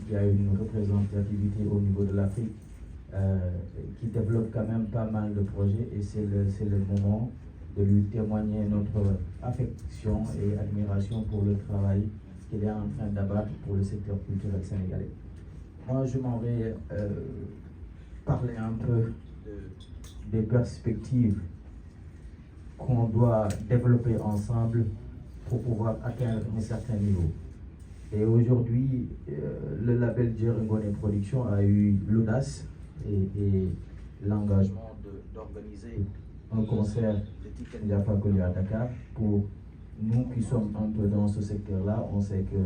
qui a une représentativité au niveau de l'Afrique, qui développe quand même pas mal de projets, et c'est le moment de lui témoigner notre affection et admiration pour le travail qu'il est en train d'abattre pour le secteur culturel sénégalais. Moi, je m'en vais parler un peu des perspectives qu'on doit développer ensemble pour pouvoir atteindre un certain niveau. Et aujourd'hui, le label Djer Ngoné Production a eu l'audace et l'engagement d'organiser un concert de Tiken Jah Fakoly à Dakar. Pour nous qui sommes un peu dans ce secteur-là, on sait que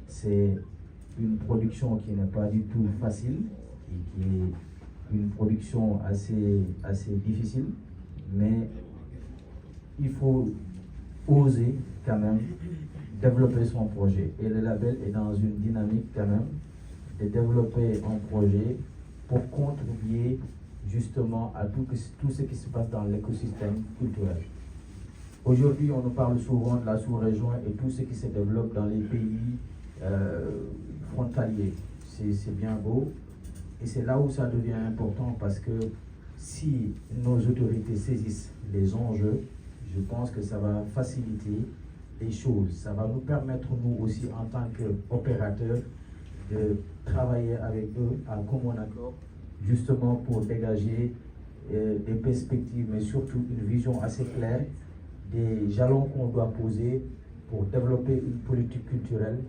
c'est une production qui n'est pas du tout facile, qui est une production assez difficile, mais il faut oser quand même développer son projet. Et le label est dans une dynamique quand même de développer un projet pour contribuer justement à tout ce qui se passe dans l'écosystème culturel. Aujourd'hui, on nous parle souvent de la sous-région et tout ce qui se développe dans les pays frontaliers. C'est bien beau. Et c'est là où ça devient important, parce que si nos autorités saisissent les enjeux, je pense que ça va faciliter les choses. Ça va nous permettre, nous aussi, en tant qu'opérateurs, de travailler avec eux à commun accord, justement pour dégager des perspectives, mais surtout une vision assez claire des jalons qu'on doit poser pour développer une politique culturelle,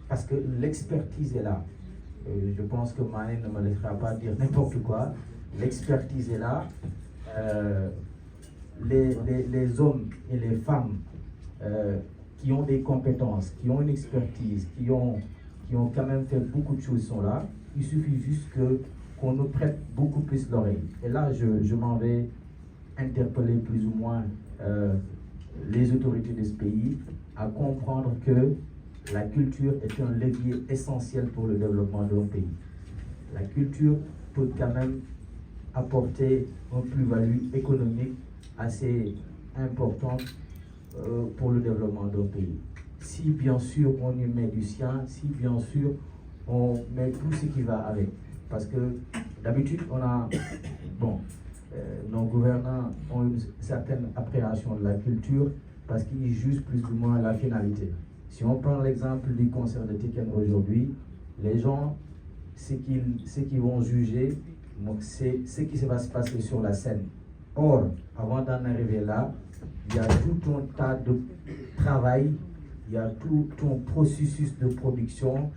parce que l'expertise est là. Je pense que Mané ne me laissera pas dire n'importe quoi. L'expertise est là. Les hommes et les femmes qui ont des compétences, qui ont une expertise, qui ont quand même fait beaucoup de choses sont là. Il suffit juste qu'on nous prête beaucoup plus l'oreille. Et là, je m'en vais interpeller plus ou moins les autorités de ce pays à comprendre que la culture est un levier essentiel pour le développement d'un pays. La culture peut quand même apporter une plus-value économique assez importante pour le développement d'un pays. Si bien sûr on y met du sien, si bien sûr on met tout ce qui va avec. Parce que d'habitude on a, nos gouvernants ont une certaine appréhension de la culture parce qu'ils jugent plus ou moins la finalité. Si on prend l'exemple du concert de Tiken aujourd'hui, les gens, ce qu'ils vont juger, c'est ce qui va se passer sur la scène. Or, avant d'en arriver là, il y a tout un tas de travail, il y a tout un processus de production,